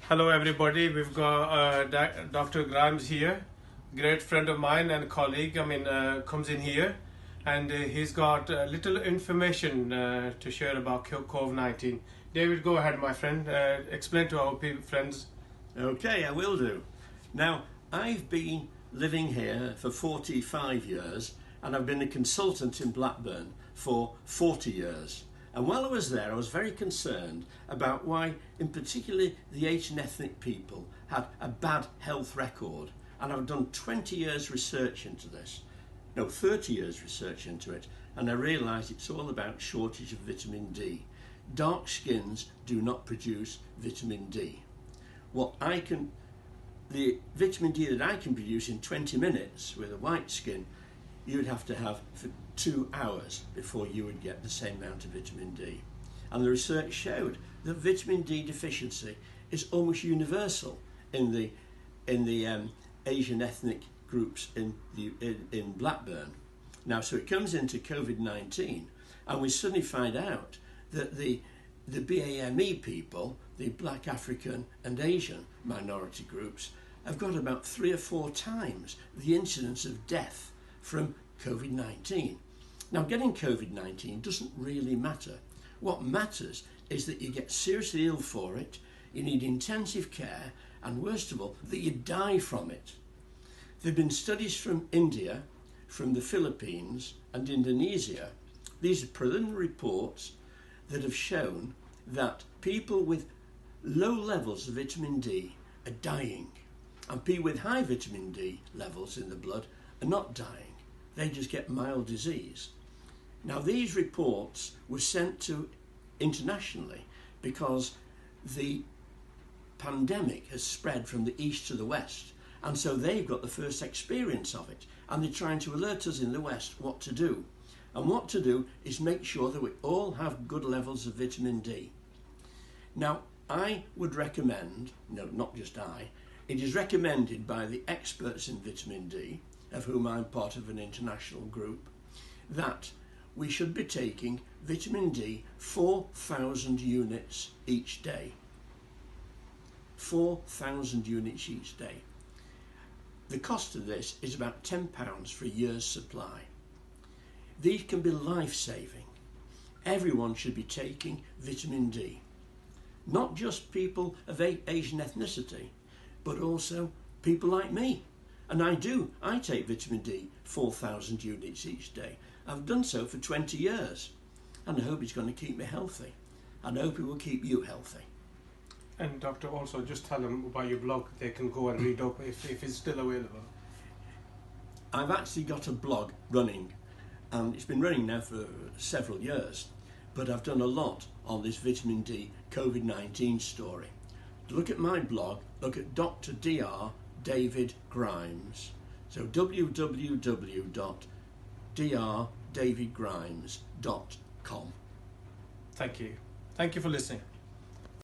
Hello everybody, we've got Dr. Grimes here, great friend of mine and colleague, comes in here and he's got little information to share about COVID-19. David, go ahead my friend, explain to our friends. Okay, I will do. Now, I've been living here for 45 years and I've been a consultant in Blackburn for 40 years. And while I was there, I was very concerned about why, in particular, the Asian ethnic people had a bad health record. And I've done 20 years research into this, no, 30 years research into it, and I realised it's all about shortage of vitamin D. Dark skins do not produce vitamin D. The vitamin D that I can produce in 20 minutes with a white skin, you'd have to have for 2 hours before you would get the same amount of vitamin D. And the research showed that vitamin D deficiency is almost universal in the Asian ethnic groups in Blackburn. Now, so it comes into COVID-19, and we suddenly find out that the BAME people, the Black, African and Asian minority groups, have got about 3 or 4 times the incidence of death from COVID-19. Now, getting COVID-19 doesn't really matter. What matters is that you get seriously ill for it, you need intensive care, and worst of all, that you die from it. There have been studies from India, from the Philippines and Indonesia. These are preliminary reports that have shown that people with low levels of vitamin D are dying, and people with high vitamin D levels in the blood are not dying. They just get mild disease. Now, these reports were sent to internationally because the pandemic has spread from the east to the west, and so they've got the first experience of it, and they're trying to alert us in the west what to do. And what to do is make sure that we all have good levels of vitamin D. Now, I would recommend, no, not just I, it is recommended by the experts in vitamin D, of whom I'm part of an international group, that we should be taking vitamin D 4,000 units each day. 4,000 units each day. The cost of this is about £10 for a year's supply. These can be life-saving. Everyone should be taking vitamin D. Not just people of Asian ethnicity, but also people like me. And I take vitamin D 4,000 units each day. I've done so for 20 years. And I hope it's going to keep me healthy. And I hope it will keep you healthy. And doctor, also just tell them about your blog, they can go and read up if it's still available. I've actually got a blog running, and it's been running now for several years, but I've done a lot on this vitamin D COVID-19 story. To look at my blog, look at Dr. Dr. David Grimes. So www.drdavidgrimes.com. Thank you. Thank you for listening.